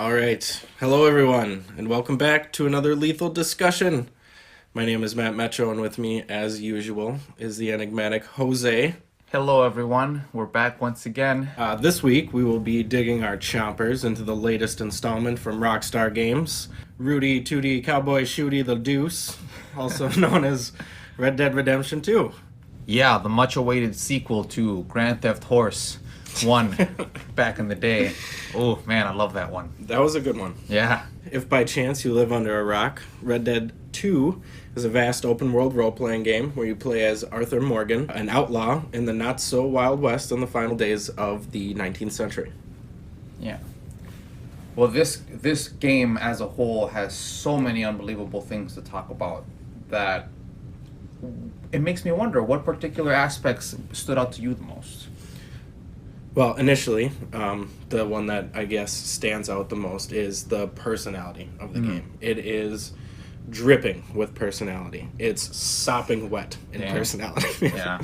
All right. Hello, everyone, and welcome back to another lethal discussion. My name is Matt Metro, and with me, as usual, is the enigmatic Jose. Hello, everyone. We're back once again. This week, we will be digging our chompers into the latest installment from Rockstar Games, Rudy Tooty Cowboy Shooty the Deuce, also known as Red Dead Redemption 2. Yeah, the much awaited sequel to Grand Theft Horse 1 back in the day. Oh, man, I love that one. That was a good one. Yeah. If by chance you live under a rock, Red Dead 2 is a vast open world role playing game where you play as Arthur Morgan, an outlaw in the not so Wild West in the final days of the 19th century. Yeah. Well, this game as a whole has so many unbelievable things to talk about that it makes me wonder what particular aspects stood out to you the most. Well, initially, the one that I guess stands out the most is the personality of the game. It is dripping with personality. It's sopping wet in Damn. personality. Yeah.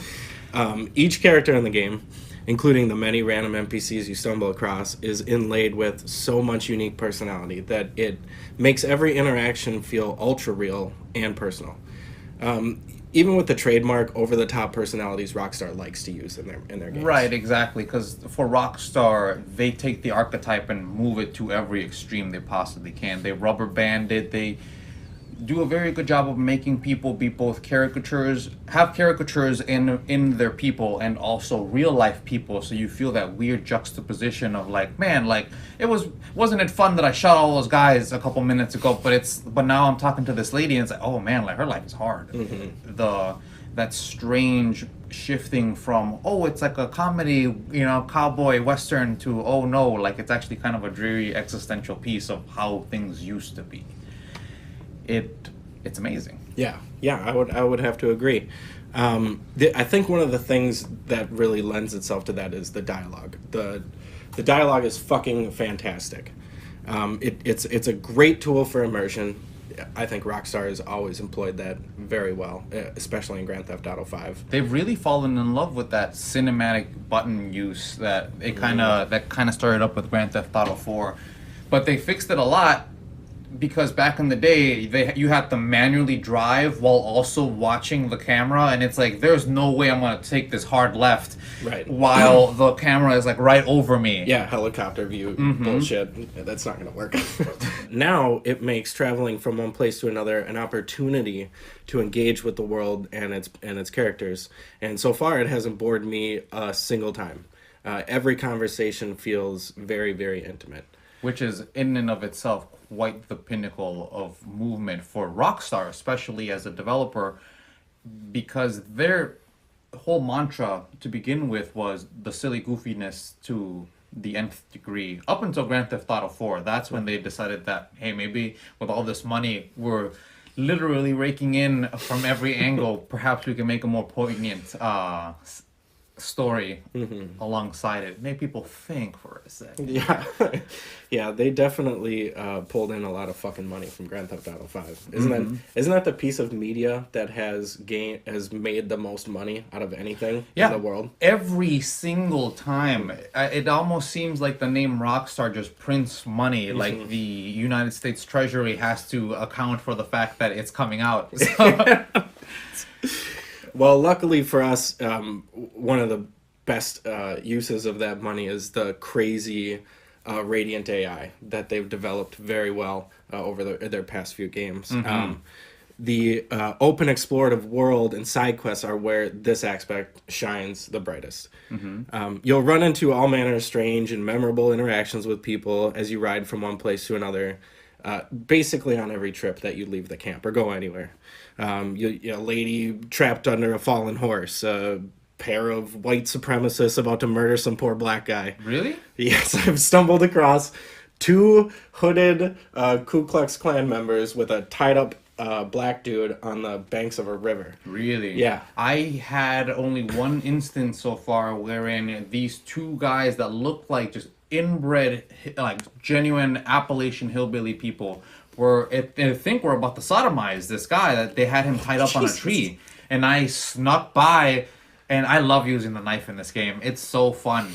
Each character in the game, including the many random NPCs you stumble across, is inlaid with so much unique personality that it makes every interaction feel ultra real and personal. Even with the trademark over-the-top personalities Rockstar likes to use in their games. Right, exactly. Because for Rockstar, they take the archetype and move it to every extreme they possibly can. They rubber band it. They do a very good job of making people be both have caricatures in their people and also real life people. So you feel that weird juxtaposition of like, man, like wasn't it fun that I shot all those guys a couple minutes ago? But now I'm talking to this lady and it's like, oh man, like her life is hard. That strange shifting from it's like a comedy, cowboy western to oh no, like it's actually kind of a dreary existential piece of how things used to be. It's amazing. Yeah, I would have to agree. I think one of the things that really lends itself to that is the dialogue. The dialogue is fucking fantastic. It's a great tool for immersion. I think Rockstar has always employed that very well, especially in Grand Theft Auto 5. They've really fallen in love with that cinematic button use that kind of started up with Grand Theft Auto 4, but they fixed it a lot. Because back in the day, you had to manually drive while also watching the camera, and it's like there's no way I'm gonna take this hard left, right, while the camera is like right over me. Yeah, helicopter view bullshit. That's not gonna work. Now it makes traveling from one place to another an opportunity to engage with the world and its characters. And so far, it hasn't bored me a single time. Every conversation feels very, very intimate. Which is in and of itself quite the pinnacle of movement for Rockstar, especially as a developer, because their whole mantra to begin with was the silly goofiness to the nth degree. Up until Grand Theft Auto 4, that's when they decided that, hey, maybe with all this money we're literally raking in from every angle, perhaps we can make a more poignant story alongside it. Make people think for a second. Yeah. Yeah, they definitely pulled in a lot of fucking money from Grand Theft Auto 5. Isn't that the piece of media that has made the most money out of anything in the world? Every single time. It almost seems like the name Rockstar just prints money. Like the United States Treasury has to account for the fact that it's coming out. Well, luckily for us, one of the best uses of that money is the crazy Radiant AI that they've developed very well over their past few games. The open explorative world and side quests are where this aspect shines the brightest. You'll run into all manner of strange and memorable interactions with people as you ride from one place to another, basically on every trip that you leave the camp or go anywhere. A lady trapped under a fallen horse, a pair of white supremacists about to murder some poor black guy. Really? Yes, I've stumbled across two hooded Ku Klux Klan members with a tied up black dude on the banks of a river. Really? Yeah. I had only one instance so far wherein these two guys that looked like just inbred, like genuine Appalachian hillbilly people I think we're about to sodomize this guy, that they had him tied up on a tree. And I snuck by, and I love using the knife in this game. It's so fun.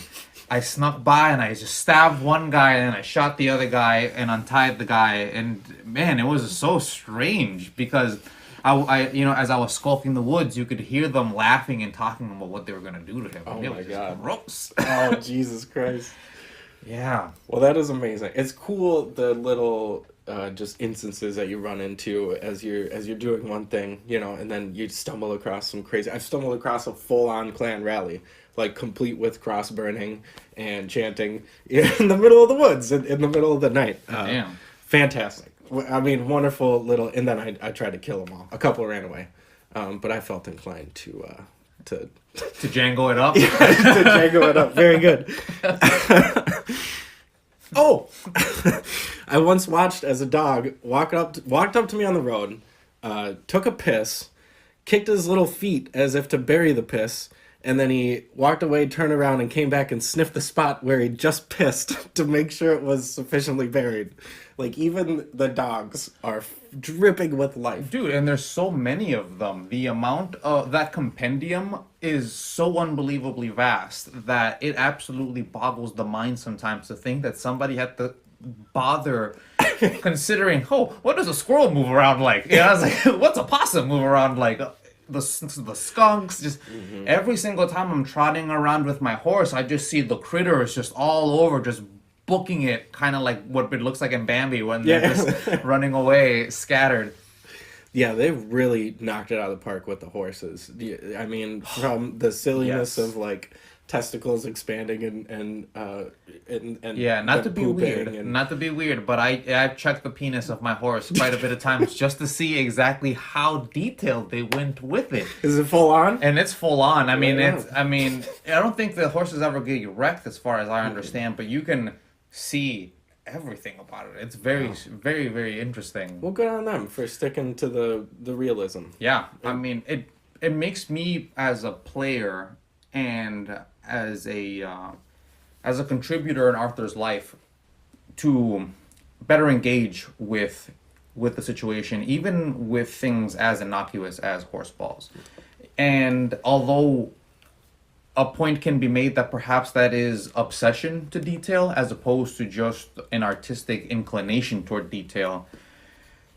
I snuck by and I just stabbed one guy and then I shot the other guy and untied the guy. And man, it was so strange because as I was skulking the woods, you could hear them laughing and talking about what they were gonna do to him. Oh it my was God. gross. Oh, Jesus Christ. Yeah. Well, that is amazing. It's cool the little just instances that you run into as you're doing one thing, and then you stumble across some crazy. I've stumbled across a full-on clan rally, like complete with cross burning and chanting in the middle of the woods in the middle of the night. Damn. Fantastic. I mean, wonderful little. And then I tried to kill them all. A couple ran away, but I felt inclined to To Django it up. to Django it up. Very good. Oh, I once watched as a dog walked up to me on the road, took a piss, kicked his little feet as if to bury the piss, and then he walked away, turned around, and came back and sniffed the spot where he just pissed to make sure it was sufficiently buried. Like, even the dogs are dripping with life. Dude, and there's so many of them. The amount of that compendium is so unbelievably vast that it absolutely boggles the mind sometimes to think that somebody had to bother considering, what does a squirrel move around like? I was like, what's a possum move around like? The skunks, just every single time I'm trotting around with my horse, I just see the critters just all over, just booking it, kind of like what it looks like in Bambi when they're just running away, scattered. Yeah, they really knocked it out of the park with the horses. I mean, from the silliness of like testicles expanding and yeah, not to be weird, but I've checked the penis of my horse quite a bit of times just to see exactly how detailed they went with it. Is it full on? And it's full on. I mean, I don't think the horses ever get wrecked as far as I understand, but you can see everything about it. It's very, very, very interesting. Well, good on them for sticking to the realism. Yeah, I mean, it makes me as a player and as a contributor in Arthur's life to better engage with the situation, even with things as innocuous as horse balls. And although a point can be made that perhaps that is obsession to detail as opposed to just an artistic inclination toward detail,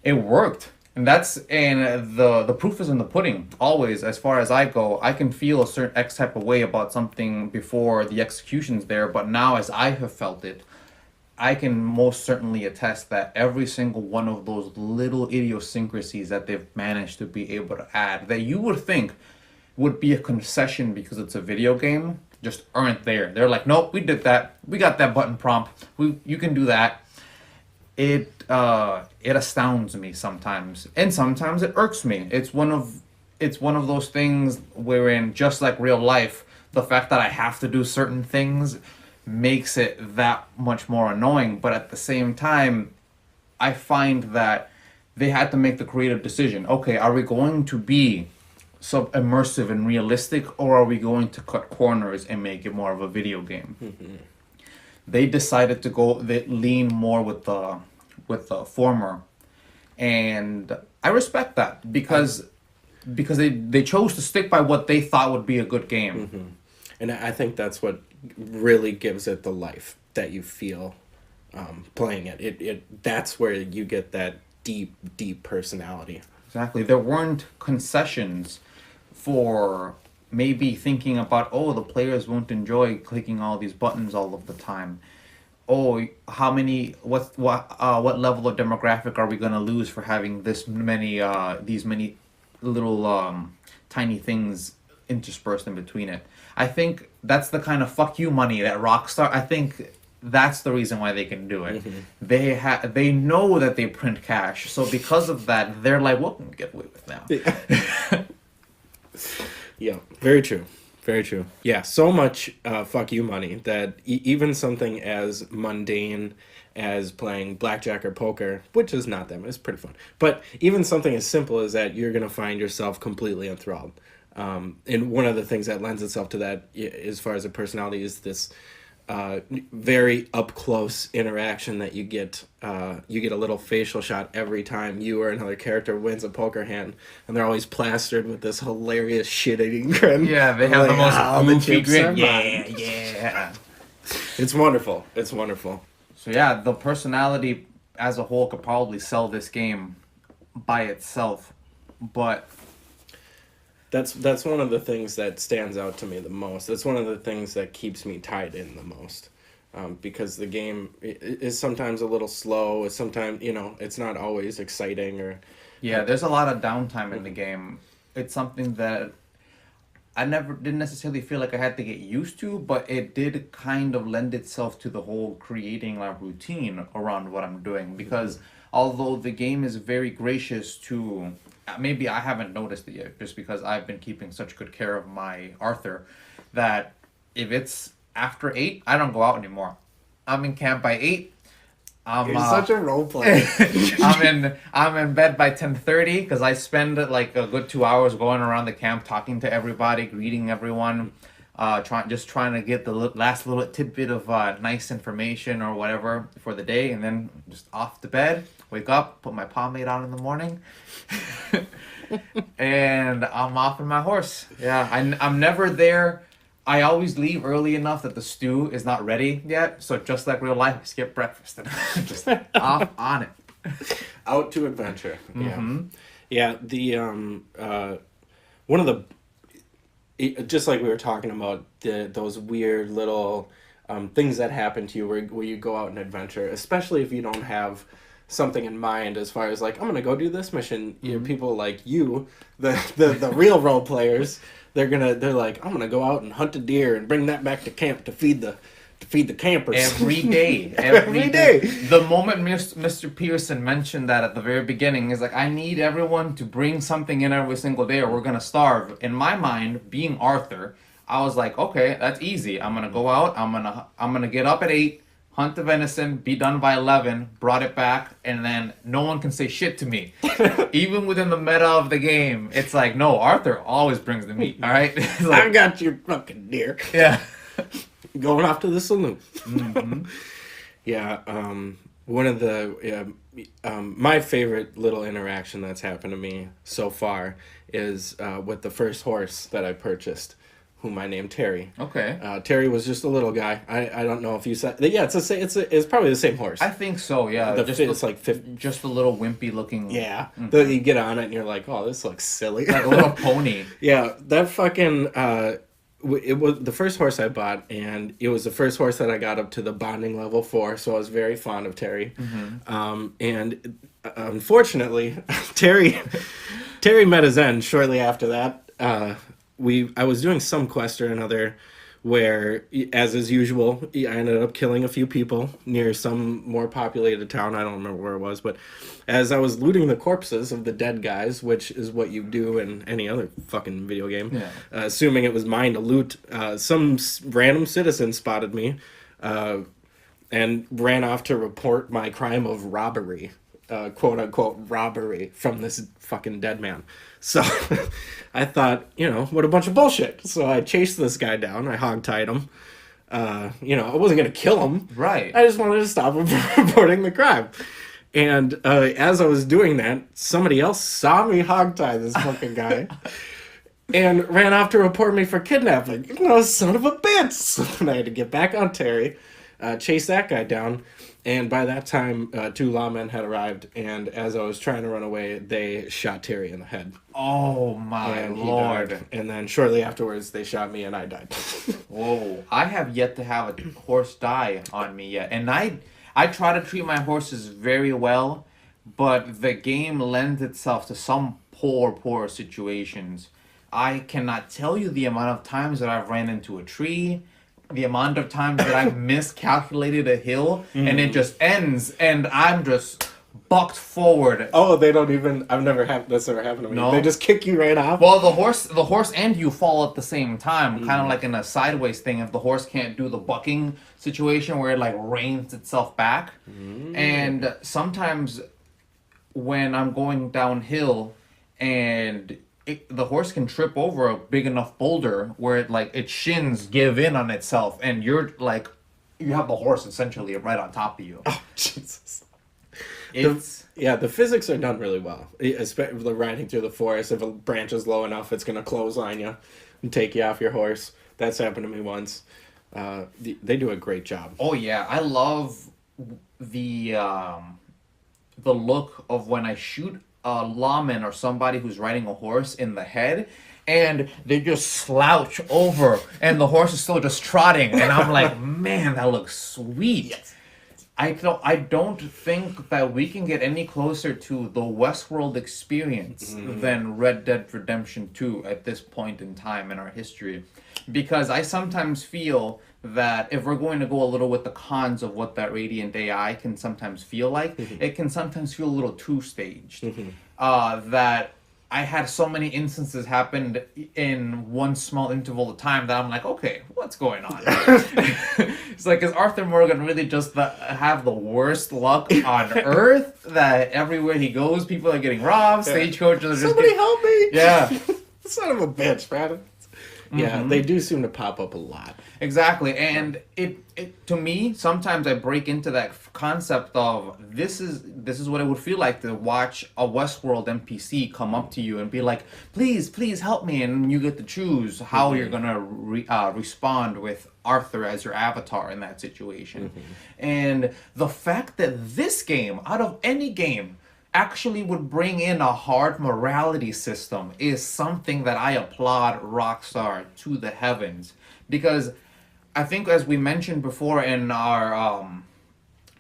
it worked. And the proof is in the pudding. Always, as far as I go, I can feel a certain X type of way about something before the execution's there, but now as I have felt it, I can most certainly attest that every single one of those little idiosyncrasies that they've managed to be able to add, that you would think would be a concession because it's a video game, just aren't there. They're like, nope, we did that. We got that button prompt. You can do that. It astounds me sometimes, and sometimes it irks me. It's one of those things wherein, just like real life, the fact that I have to do certain things makes it that much more annoying. But at the same time, I find that they had to make the creative decision. Okay, are we going to be so immersive and realistic, or are we going to cut corners and make it more of a video game? They decided to lean more with the former, and I respect that because they chose to stick by what they thought would be a good game. And I think that's what really gives it the life that you feel playing it. It that's where you get that deep personality. Exactly. There weren't concessions for maybe thinking about, the players won't enjoy clicking all these buttons all of the time. What level of demographic are we going to lose for having these many little tiny things interspersed in between it? I think that's the kind of fuck you money that Rockstar, I think that's the reason why they can do it. They know that they print cash, so because of that, they're like, what can we get away with now? Yeah, very true. Very true. Yeah, so much fuck you money that even something as mundane as playing blackjack or poker, which is not that much, it's pretty fun, but even something as simple as that, you're going to find yourself completely enthralled. And one of the things that lends itself to that, as far as a personality, is this very up close interaction that you get a little facial shot every time you or another character wins a poker hand, and they're always plastered with this hilarious shit-eating grin. Yeah, they have the most goofy grin. Yeah. It's wonderful. It's wonderful. So yeah, the personality as a whole could probably sell this game by itself, but That's one of the things that stands out to me the most. That's one of the things that keeps me tied in the most. Because the game is sometimes a little slow. It's sometimes, it's not always exciting or. yeah, there's a lot of downtime in the game. It's something that I never didn't necessarily feel like I had to get used to, but it did kind of lend itself to the whole creating a routine around what I'm doing. Because although the game is very gracious to, maybe I haven't noticed it yet, just because I've been keeping such good care of my Arthur, that if it's after 8, I don't go out anymore. I'm in camp by 8. You're such a role player. I'm in bed by 10:30 because I spend like a good 2 hours going around the camp talking to everybody, greeting everyone, trying to get the last little tidbit of nice information or whatever for the day, and then just off to bed. Wake up, put my pomade on in the morning, and I'm off on my horse. Yeah, I'm never there. I always leave early enough that the stew is not ready yet. So just like real life, I skip breakfast and just off on it. Out to adventure. Mm-hmm. Yeah. The one of the just like we were talking about those weird little things that happen to you where you go out and adventure, especially if you don't have something in mind as far as like, I'm gonna go do this mission. People like you, the real role players, they're like, I'm gonna go out and hunt a deer and bring that back to camp to feed the campers every day. Every day. The moment Mr. Pearson mentioned that at the very beginning, is like, I need everyone to bring something in every single day or we're gonna starve. In my mind, being Arthur, I was like, okay, that's easy. I'm gonna go out. I'm gonna get up at 8. Hunt the venison, be done by 11, brought it back, and then no one can say shit to me. Even within the meta of the game, it's like, no, Arthur always brings the meat, all right? Like, I got your fucking deer. yeah. Going off to the saloon. Mm-hmm. Yeah, one of the my favorite little interaction that's happened to me so far is with the first horse that I purchased, whom I named Terry. Okay. Terry was just a little guy. I don't know if you said. Yeah, it's probably the same horse. I think so, yeah. It's like 50. Just a little wimpy looking. Yeah, Mm-hmm. you get on it and you're like, oh, this looks silly. Like a little pony. Yeah, that fucking. It was the first horse I bought, and it was the first horse that I got up to the bonding level for. So I was very fond of Terry. Mm-hmm. And unfortunately, Terry met his end shortly after that. I was doing some quest or another where, as is usual, I ended up killing a few people near some more populated town. I don't remember where it was, but as I was looting the corpses of the dead guys, which is what you do in any other fucking video game, Yeah. Assuming it was mine to loot, some random citizen spotted me and ran off to report my crime of robbery. Quote unquote robbery from this fucking dead man. So I thought, what a bunch of bullshit. So I chased this guy down. I hogtied him. I wasn't going to kill him. Right. I just wanted to stop him from reporting the crime. And as I was doing that, somebody else saw me hogtie this fucking guy and ran off to report me for kidnapping. Son of a bitch. So then I had to get back on Terry, chase that guy down. And by that time, 2 lawmen had arrived, and as I was trying to run away, they shot Terry in the head. Oh my And he lord. died. And then shortly afterwards, they shot me, and I died. Whoa. I have yet to have a horse die on me yet. And I try to treat my horses very well, but the game lends itself to some poor situations. I cannot tell you the amount of times that I've ran into a tree, the amount of times that I've miscalculated a hill, and it just ends, and I'm just bucked forward. Oh, they don't even... That's never happened to me. No. They just kick you right off? Well, the horse and you fall at the same time, kind of like in a sideways thing. If the horse can't do the bucking situation where it like reins itself back, and sometimes when I'm going downhill and the horse can trip over a big enough boulder where its shins give in on itself, and you have the horse essentially right on top of you. Oh, Jesus. The physics are done really well. Especially riding through the forest. If a branch is low enough, it's going to clothesline you and take you off your horse. That's happened to me once. They do a great job. Oh yeah, I love the the look of when I shoot a lawman or somebody who's riding a horse in the head, and they just slouch over, and the horse is still just trotting, and I'm like, man, that looks sweet. Yes. I don't think that we can get any closer to the Westworld experience than Red Dead Redemption 2 at this point in time in our history. Because I sometimes feel that if we're going to go a little with the cons of what that Radiant AI can sometimes feel like, it can sometimes feel a little too staged. That I had so many instances happened in one small interval of time that I'm like, okay, what's going on? It's like, is Arthur Morgan really just have the worst luck on Earth? That everywhere he goes, people are getting robbed, stagecoaches are just Somebody help me! Yeah. Son of a bitch, man. Yeah, they do seem to pop up a lot. Exactly, and it to me sometimes I break into that concept of this is what it would feel like to watch a Westworld NPC come up to you and be like, please help me, and you get to choose how you're gonna respond with Arthur as your avatar in that situation. And the fact that this game, out of any game, actually would bring in a hard morality system is something that I applaud Rockstar to the heavens, because I think, as we mentioned before in our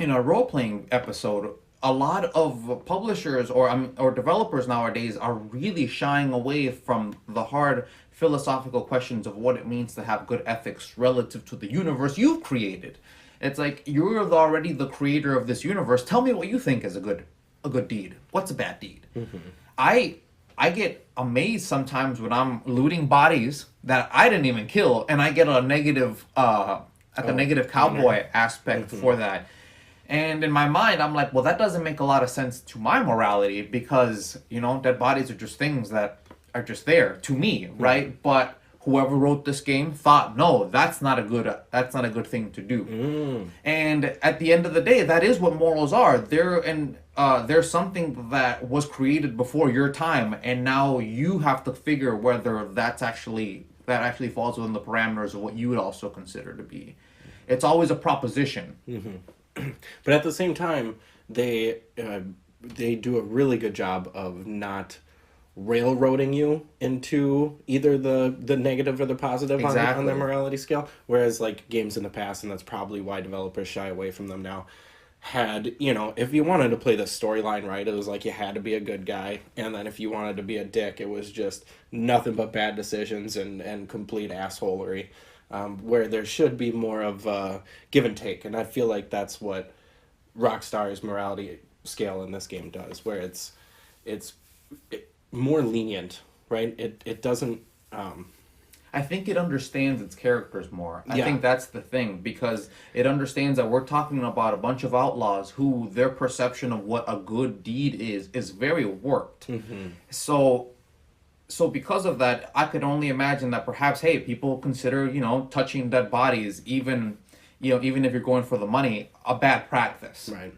role playing episode, a lot of publishers or developers nowadays are really shying away from the hard philosophical questions of what it means to have good ethics relative to the universe you've created. It's like, you're already the creator of this universe. Tell me what you think is a good deed. What's a bad deed? I get amazed sometimes when I'm looting bodies that I didn't even kill, and I get a negative negative cowboy aspect for that. And in my mind, I'm like, well, that doesn't make a lot of sense to my morality, because dead bodies are just things that are just there to me, right? But whoever wrote this game thought, no, that's not a good thing to do. And at the end of the day, that is what morals are. There's something that was created before your time, and now you have to figure whether that actually falls within the parameters of what you would also consider to be. It's always a proposition. But at the same time, they do a really good job of not railroading you into either the negative or the positive on their morality scale. Whereas like games in the past, and that's probably why developers shy away from them now, had, if you wanted to play the storyline right, it was like you had to be a good guy, and then if you wanted to be a dick, it was just nothing but bad decisions and complete assholery. Where there should be more of give and take, and I feel like that's what Rockstar's morality scale in this game does, where it's more lenient, right? It doesn't. I think it understands its characters more. I think that's the thing, because it understands that we're talking about a bunch of outlaws who their perception of what a good deed is very warped. So because of that, I could only imagine that perhaps, hey, people consider, touching dead bodies, even if you're going for the money, a bad practice. Right.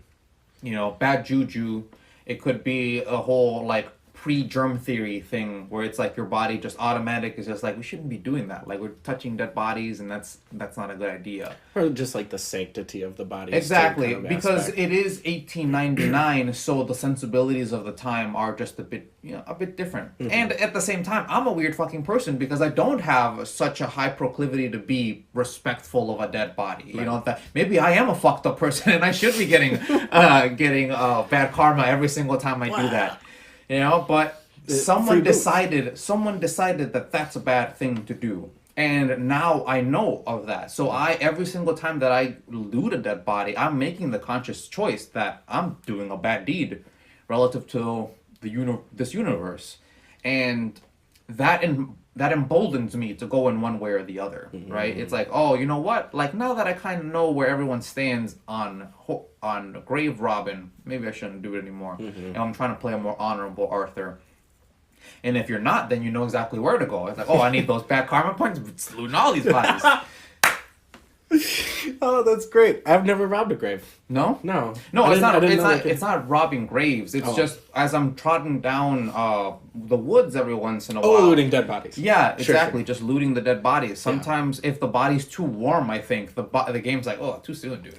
Bad juju. It could be a whole like pre-germ theory thing where it's like your body just automatic is just like, we shouldn't be doing that. Like, we're touching dead bodies, and that's not a good idea. Or just like the sanctity of the body. Exactly, because it is 1899, so the sensibilities of the time are just a bit different. And at the same time, I'm a weird fucking person because I don't have such a high proclivity to be respectful of a dead body. Right. That maybe I am a fucked up person and I should be getting bad karma every single time I do that. But someone decided that that's a bad thing to do. And now I know of that. So every single time that I loot a dead body, I'm making the conscious choice that I'm doing a bad deed relative to this universe. And that emboldens me to go in one way or the other, right? It's like, oh, you know what? Like, now that I kind of know where everyone stands on grave robbing, maybe I shouldn't do it anymore. And I'm trying to play a more honorable Arthur. And if you're not, then you know exactly where to go. It's like, oh, I need those bad karma points, but looting all these bodies. Oh, that's great. I've never robbed a grave. No? No. No, I it's not. didn't It's know not. they could- It's not robbing graves. It's Oh. just as I'm trotting down the woods every once in a Oh, while. looting dead bodies. Yeah, Sure, exactly. Just looting the dead bodies. Yeah. Sometimes if the body's too warm, I think the game's like, oh, too soon, dude.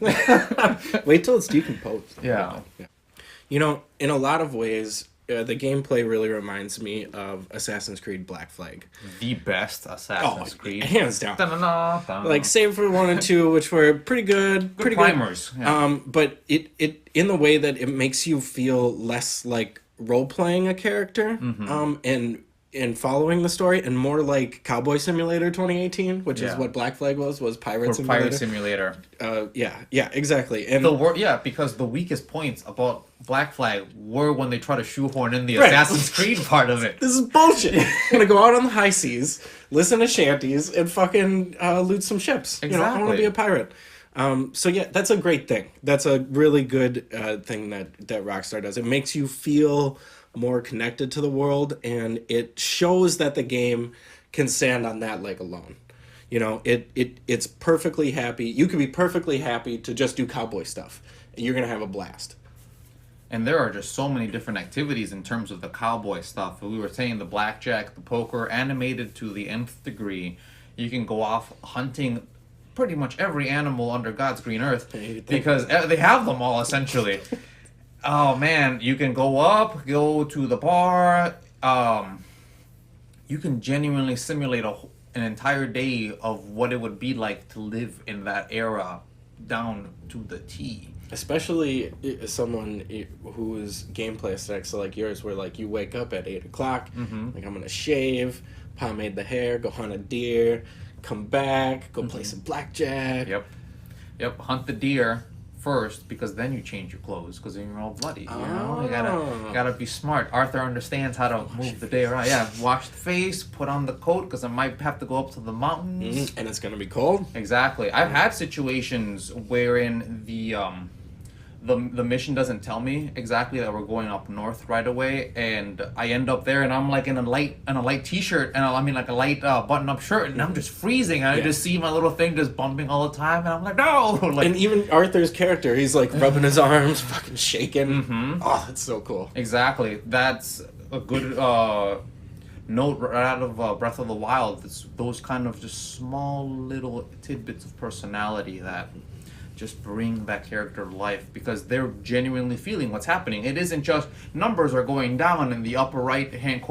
Wait till it's decomposed. Yeah. You know, in a lot of ways, the gameplay really reminds me of Assassin's Creed Black Flag. The best Assassin's Creed. Hands down. Dun-dun-dun-dun. Like, save for 1 and 2, which were pretty good. Pretty primers, good. yeah. But it in the way that it makes you feel less like role-playing a character, and following the story, and more like Cowboy Simulator 2018, which is Yeah. what Black Flag was Pirate For Simulator. Pirate Simulator. Yeah, exactly. And Because the weakest points about Black Flag were when they try to shoehorn in the Right. Assassin's Creed part of it. this is bullshit. I'm gonna go out on the high seas, listen to shanties, and fucking loot some ships. You know, I want to Exactly. be a pirate. So yeah, that's a great thing. That's a really good thing that Rockstar does. It makes you feel more connected to the world, and it shows that the game can stand on that leg alone. You know, it's perfectly happy. You could be perfectly happy to just do cowboy stuff, and you're gonna have a blast. And there are just so many different activities in terms of the cowboy stuff. We were saying the blackjack, the poker, animated to the nth degree. You can go off hunting pretty much every animal under God's green earth because they have them all essentially. Oh man, you can go to the bar. You can genuinely simulate an entire day of what it would be like to live in that era down to the T. Especially someone whose gameplay aesthetics are like yours, where like you wake up at 8 o'clock, like I'm gonna shave, pomade the hair, go hunt a deer, come back, go play some blackjack. Yep. Hunt the deer first because then you change your clothes because then you're all bloody. You know, you gotta be smart. Arthur understands how to move the day around. Yeah, wash the face, put on the coat because I might have to go up to the mountains. And it's gonna be cold. Exactly. I've had situations wherein the mission doesn't tell me exactly that we're going up north right away, and I end up there and I'm like in a light t-shirt and I mean like a light button-up shirt, and I'm just freezing. I just see my little thing just bumping all the time, and I'm like, no. Like, And even Arthur's character, he's like rubbing his arms, fucking shaking. Oh, that's so cool. exactly. That's a good note right out of Breath of the Wild. It's those kind of just small little tidbits of personality that just bring that character to life because they're genuinely feeling what's happening. It isn't just numbers are going down in the upper left hand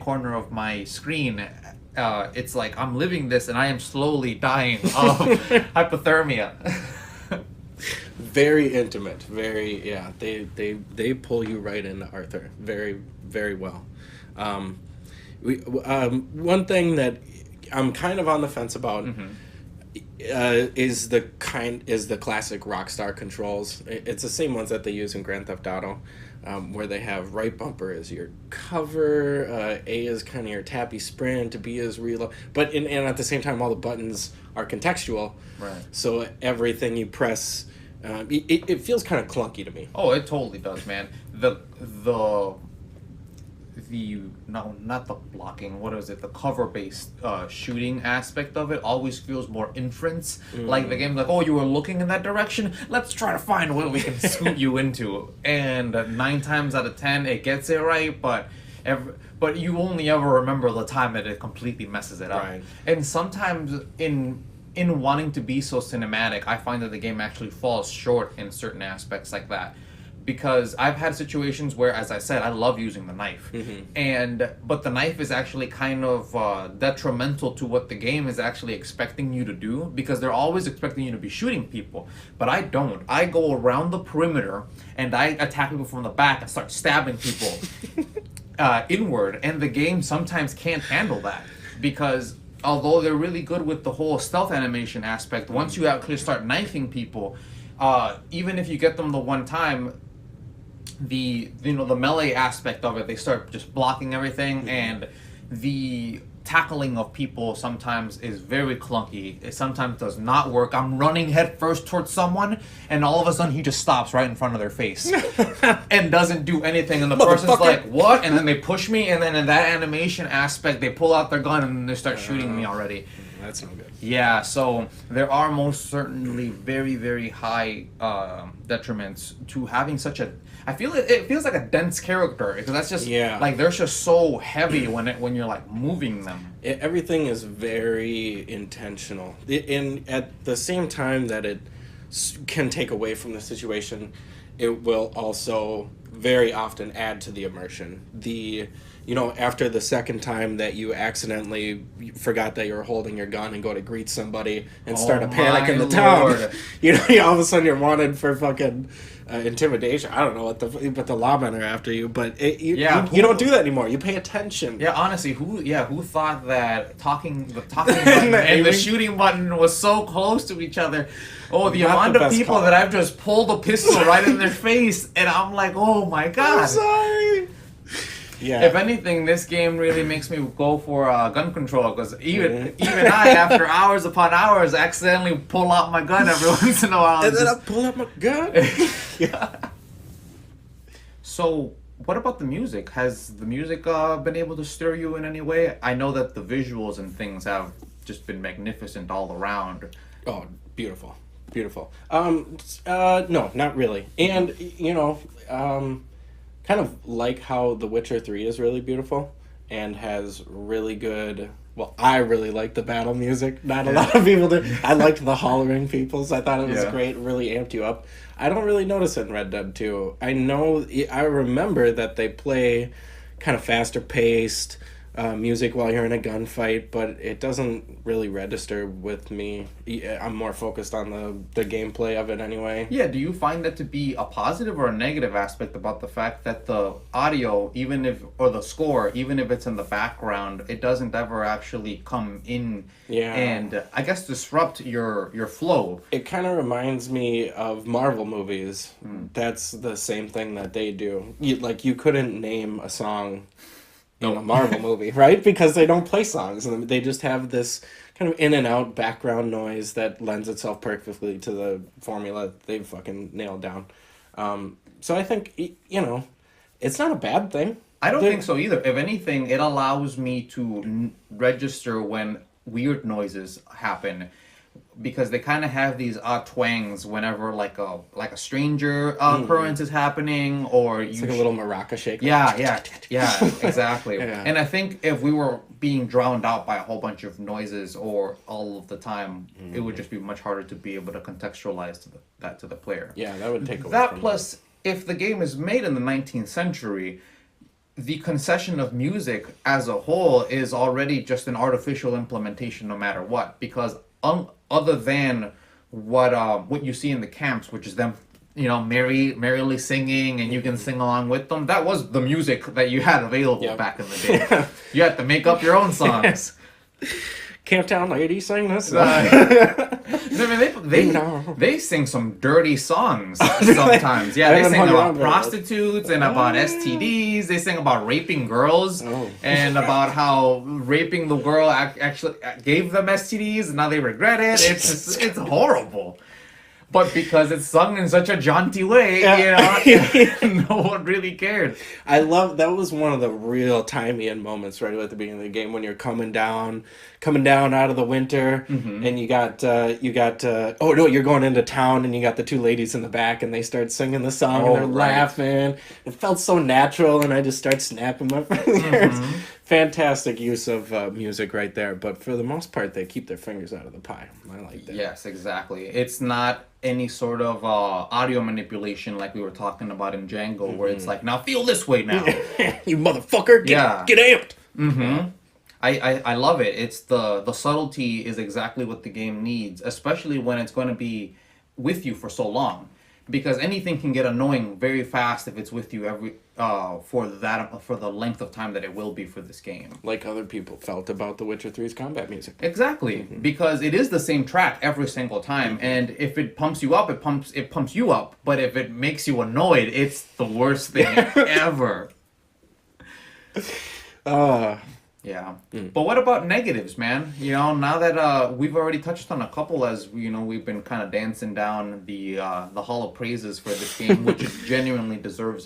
corner of my screen. It's like I'm living this and I am slowly dying of hypothermia. Very intimate. Very, yeah. They pull you right into Arthur. Very, very well. One thing that I'm kind of on the fence about is the classic Rockstar controls. It's the same ones that they use in Grand Theft Auto, where they have right bumper is your cover, A is kind of your tappy sprint, B is reload. But and at the same time, all the buttons are contextual. Right. So everything you press, it feels kind of clunky to me. Oh, it totally does, man. The not the blocking, what is it, the cover based shooting aspect of it always feels more inference. Like the game's like, oh, you were looking in that direction, let's try to find what we can scoot you into, and 9 times out of 10 it gets it right, but you only ever remember the time that it completely messes it up. Right. And sometimes in wanting to be so cinematic, I find that the game actually falls short in certain aspects like that. Because I've had situations where, as I said, I love using the knife, but the knife is actually kind of detrimental to what the game is actually expecting you to do, because they're always expecting you to be shooting people, but I don't. I go around the perimeter and I attack people from the back and start stabbing people inward, and the game sometimes can't handle that because although they're really good with the whole stealth animation aspect, once you actually start knifing people, even if you get them the one time, the melee aspect of it, they start just blocking everything, and the tackling of people sometimes is very clunky. It sometimes does not work. I'm running head first towards someone, and all of a sudden he just stops right in front of their face and doesn't do anything, and the person's like, what? And then they push me, and then in that animation aspect they pull out their gun and they start shooting me already. that's no good. Yeah, so there are most certainly very, very high detriments to having such a. I feel it feels like a dense character because that's just Yeah. like they're just so heavy when you're like moving them. Everything is very intentional. And at the same time that it can take away from the situation, it will also very often add to the immersion. After the second time that you accidentally forgot that you were holding your gun and go to greet somebody and start a panic in the town, all of a sudden you're wanted for fucking intimidation. I don't know but the lawmen are after you, but you don't do that anymore. You pay attention. Yeah, honestly, who thought that talking button and the shooting button was so close to each other? Oh, the amount of people that I've just pulled a pistol right in their face, and I'm like, oh my god. I'm sorry. Yeah. If anything, this game really makes me go for gun control because even I, after hours upon hours, accidentally pull out my gun every once in a while. And then I pull out my gun. Yeah. So, what about the music? Has the music been able to stir you in any way? I know that the visuals and things have just been magnificent all around. Oh, beautiful. No, not really. And kind of like how The Witcher 3 is really beautiful and has really good. Well, I really like the battle music. Not a lot of people do. I liked the hollering peoples. I thought it was great. It really amped you up. I don't really notice it in Red Dead 2. I remember that they play kind of faster paced music while you're in a gunfight, but it doesn't really register with me. I'm more focused on the gameplay of it anyway. Yeah, do you find that to be a positive or a negative aspect about the fact that the audio, or the score, even if it's in the background, it doesn't ever actually come in and I guess disrupt your flow? It kind of reminds me of Marvel movies. That's the same thing that they do. You couldn't name a song in a Marvel movie, right? Because they don't play songs, and they just have this kind of in and out background noise that lends itself perfectly to the formula they've fucking nailed down. So I think, it's not a bad thing. I don't think so either. If anything, it allows me to register when weird noises happen, because they kind of have these odd twangs whenever like a stranger occurrence is happening, or it's like a little maraca shake. Yeah, exactly. Yeah. And I think if we were being drowned out by a whole bunch of noises or all of the time, it would just be much harder to be able to contextualize that to the player. Yeah, that would take away that. From Plus, if the game is made in the 19th century, the concession of music as a whole is already just an artificial implementation no matter what, because other than what you see in the camps, which is them, merrily singing, and you can sing along with them. That was the music that you had available back in the day. You had to make up your own songs. Camptown Lady sang this. They sing some dirty songs sometimes. Yeah, they sing about prostitutes and about STDs. They sing about raping girls and about how raping the girl actually gave them STDs and now they regret it. It's horrible. But because it's sung in such a jaunty way, no one really cared. I love that was one of the real timey-in moments right at the beginning of the game when you're coming down out of the winter, and you got you're going into town and you got the two ladies in the back and they start singing the song and they're laughing. It felt so natural and I just start snapping my fingers. Fantastic use of music right there, but for the most part they keep their fingers out of the pie. I like that. Yes, exactly. It's not any sort of audio manipulation like we were talking about in Django, where it's like, now feel this way now. You motherfucker, get amped. I love it. It's the subtlety is exactly what the game needs, especially when it's going to be with you for so long, because anything can get annoying very fast if it's with you for the length of time that it will be for this game. Like other people felt about The Witcher 3's combat music. Exactly, because it is the same track every single time, and if it pumps you up, it pumps you up. But if it makes you annoyed, it's the worst thing ever. Yeah. But what about negatives, man? You know, now that we've already touched on a couple, as you know, we've been kind of dancing down the hall of praises for this game, which it genuinely deserves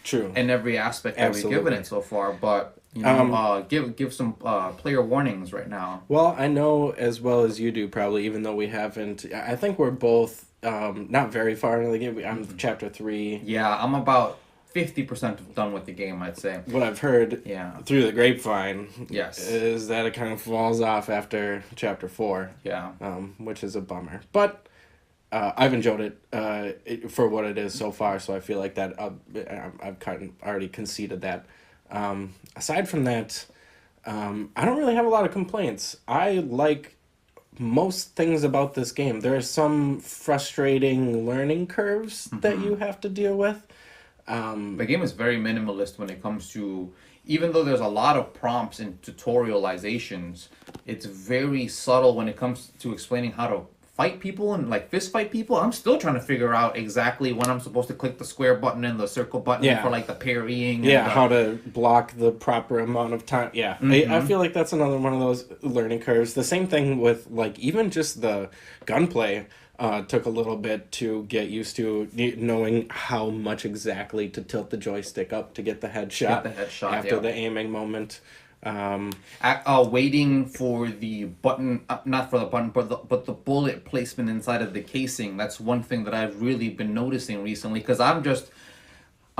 True. in every aspect that we've given Absolutely. it so far. But you know, give some player warnings right now. Well, I know as well as you do, probably, even though we haven't. I think we're both not very far into the game. I'm chapter 3. Yeah, I'm about 50% done with the game, I'd say. What I've heard Yeah. through the grapevine Yes. is that it kind of falls off after chapter 4, Yeah. which is a bummer. But I've enjoyed it for what it is so far, so I feel like that I've kind of already conceded that. Aside from that, I don't really have a lot of complaints. I like most things about this game. There are some frustrating learning curves that you have to deal with. The game is very minimalist when it comes to, even though there's a lot of prompts and tutorializations, it's very subtle when it comes to explaining how to fight people and like fist fight people. I'm still trying to figure out exactly when I'm supposed to click the square button and the circle button Yeah. for like the parrying. Yeah, and how to block the proper amount of time. Yeah, I feel like that's another one of those learning curves. The same thing with like even just the gunplay. Took a little bit to get used to knowing how much exactly to tilt the joystick up to get the headshot, after yeah. the aiming moment. Waiting for the button, not for the button, but the bullet placement inside of the casing. That's one thing that I've really been noticing recently, because I'm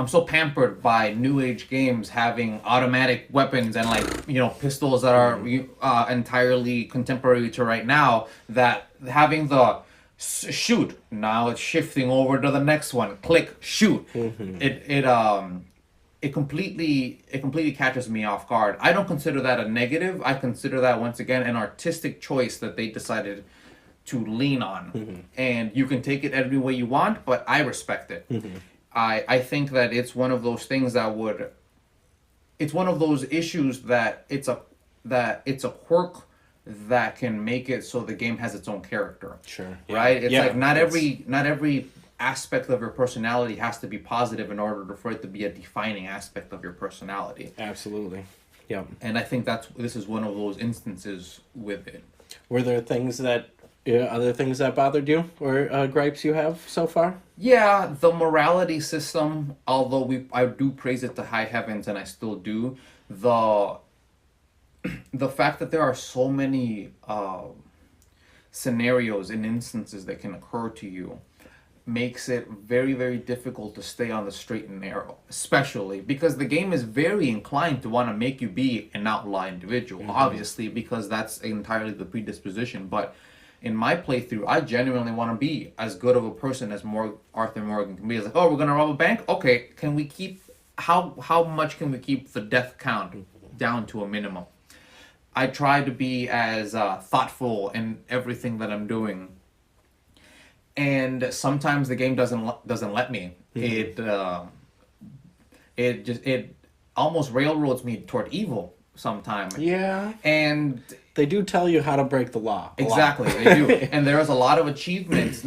so pampered by new age games having automatic weapons and like, you know, pistols that are entirely contemporary to right now, that having the shoot, now it's shifting over to the next one, click, shoot. It completely catches me off guard. I don't consider that a negative. I consider that, once again, an artistic choice that they decided to lean on. And you can take it every way you want, but I respect it. I think that it's one of those things it's one of those issues that it's a quirk that can make it so the game has its own character. Sure. Right? It's Yeah, like not every aspect of your personality has to be positive in order for it to be a defining aspect of your personality. Absolutely. Yeah. And I think this is one of those instances with it. Were there other things that bothered you, or gripes you have so far? Yeah, the morality system, although I do praise it to high heavens, and I still do, the fact that there are so many scenarios and instances that can occur to you makes it very, very difficult to stay on the straight and narrow, especially because the game is very inclined to want to make you be an outlaw individual, obviously, because that's entirely the predisposition. But in my playthrough, I genuinely want to be as good of a person as Arthur Morgan can be. It's like, oh, we're gonna rob a bank. Okay, can we keep how much can we keep the death count down to a minimum? I try to be as thoughtful in everything that I'm doing, and sometimes the game doesn't let me. It almost railroads me toward evil sometimes. Yeah. And They do tell you how to break the law. exactly, they do. And there's a lot of achievements,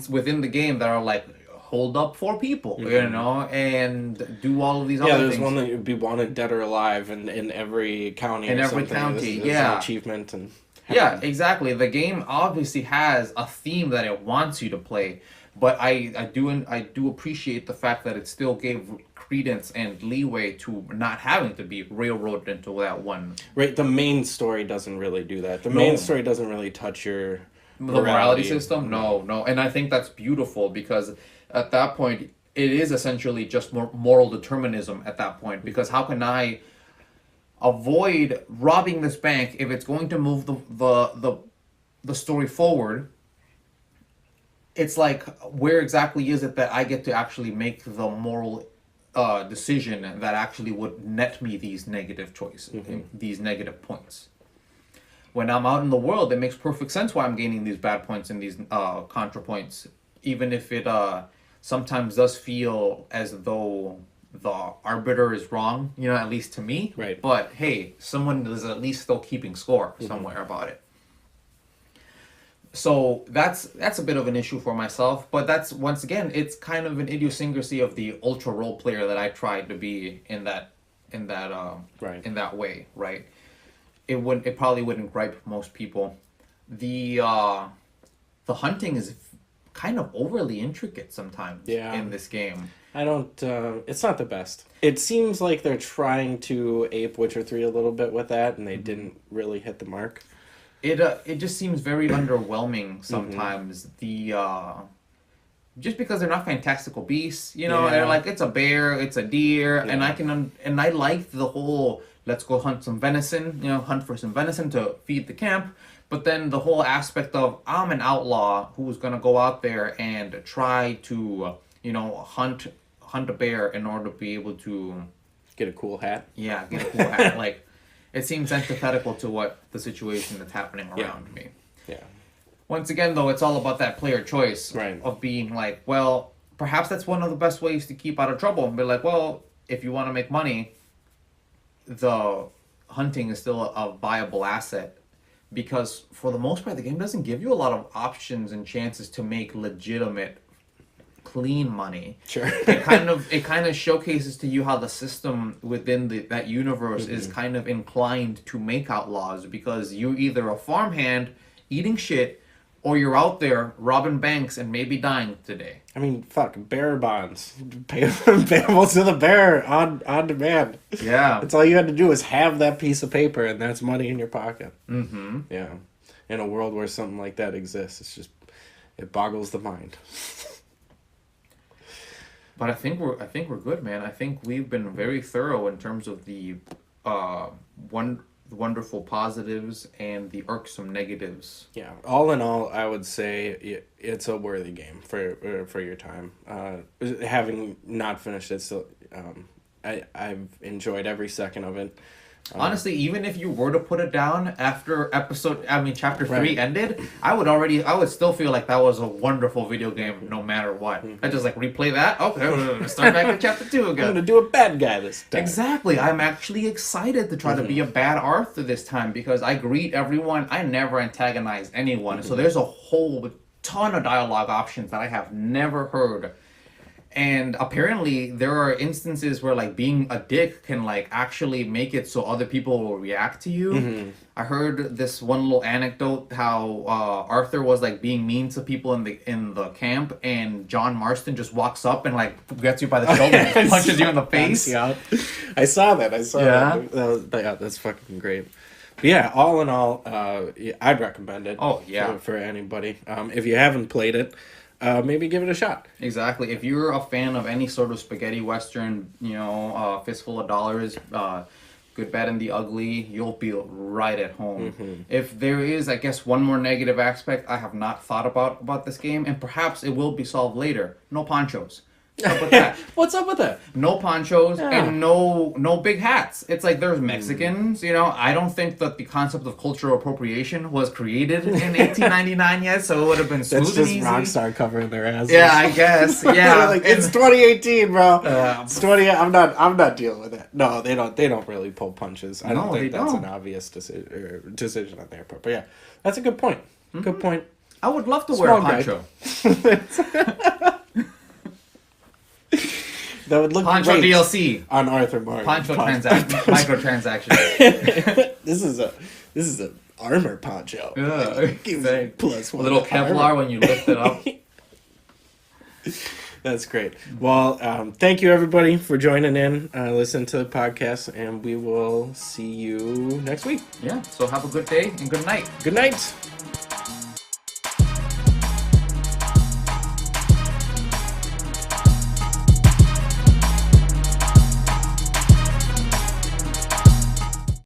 within the game that are like, hold up 4 people, you know, and do all of these other things. Yeah, there's one that you'd be wanted dead or alive in every county. In or every something. county, There's yeah. an achievement and. Yeah, exactly. The game obviously has a theme that it wants you to play, but I do appreciate the fact that it still gave credence and leeway to not having to be railroaded into that one. Right, the main story doesn't really do that. The main story doesn't really touch your The morality system? No. And I think that's beautiful, because at that point, it is essentially just moral determinism at that point, because how can I avoid robbing this bank if it's going to move the story forward? It's like, where exactly is it that I get to actually make the moral decision that actually would net me these negative choices, these negative points? When I'm out in the world, it makes perfect sense why I'm gaining these bad points and these contra points, even if it sometimes does feel as though the arbiter is wrong, you know, at least to me. Right. But hey, someone is at least still keeping score somewhere about it. So that's a bit of an issue for myself, but that's, once again, it's kind of an idiosyncrasy of the ultra role player that I tried to be in that Right. in that way, right? It probably wouldn't gripe most people. The hunting is kind of overly intricate sometimes Yeah. in this game. I don't. It's not the best. It seems like they're trying to ape Witcher 3 a little bit with that, and they didn't really hit the mark. It just seems very underwhelming sometimes. Just because they're not fantastical beasts, you know, Yeah. they're like it's a bear, it's a deer, and I like the whole let's go hunt some venison, you know, hunt for some venison to feed the camp. But then the whole aspect of I'm an outlaw who's gonna go out there and try to hunt a bear in order to be able to Get a cool hat. get a cool hat. Like it seems antithetical to what the situation that's happening around me. Yeah. Once again, though, it's all about that player choice of being like, well, perhaps that's one of the best ways to keep out of trouble. And be like, well, if you want to make money, the hunting is still a viable asset. Because for the most part, the game doesn't give you a lot of options and chances to make legitimate, clean money. Sure. It kind of showcases to you how the system within that universe is kind of inclined to make outlaws, because you're either a farmhand eating shit, or you're out there robbing banks and maybe dying today. I mean, fuck, bearer bonds. Payable to the bearer on demand. Yeah. That's all you had to do was have that piece of paper, and that's money in your pocket. Mm-hmm. Yeah. In a world where something like that exists, it boggles the mind. But I think we're good, man. I think we've been very thorough in terms of the wonderful positives and the irksome negatives. Yeah. All in all, I would say it's a worthy game for your time. Having not finished it, still, I've enjoyed every second of it. Honestly, even if you were to put it down after chapter 3 ended, I would still feel like that was a wonderful video game no matter what. I just like replay that. Okay, start back at chapter 2 again. I'm gonna do a bad guy this time. Exactly. I'm actually excited to try to be a bad Arthur this time, because I greet everyone. I never antagonize anyone. So there's a whole ton of dialogue options that I have never heard. And apparently there are instances where like being a dick can like actually make it so other people will react to you. I heard this one little anecdote how Arthur was like being mean to people in the camp, and John Marston just walks up and like gets you by the shoulder and punches you in the face. Yeah, I saw that. Yeah, that's fucking great. But yeah, all in all, I'd recommend it. Oh yeah, for anybody. If you haven't played it, maybe give it a shot. Exactly. If you're a fan of any sort of spaghetti western, fistful of dollars, good, bad, and the ugly, you'll be right at home. If there is, I guess, one more negative aspect I have not thought about this game, and perhaps it will be solved later: no ponchos. What's up with that? What's up with that? No ponchos and no big hats. It's like there's Mexicans, I don't think that the concept of cultural appropriation was created in 1899 yet, so it would have been smooth That's and just easy. Rockstar covering their asses. Yeah, I guess. Yeah, like, it's 2018, bro. It's 20. I'm not dealing with it. No, they don't really pull punches. I don't No, think they that's don't. an obvious decision on their part. But yeah, that's a good point. Good point. I would love to wear a Small guy. poncho. That would look Poncho great DLC. on Arthur Morgan. Poncho microtransactions. This is a armor poncho. Yeah. Gives you plus A one. little Kevlar armor. when you lift it up. That's great. Well, thank you everybody for joining in, listening to the podcast, and we will see you next week. Yeah, so have a good day and good night. Good night.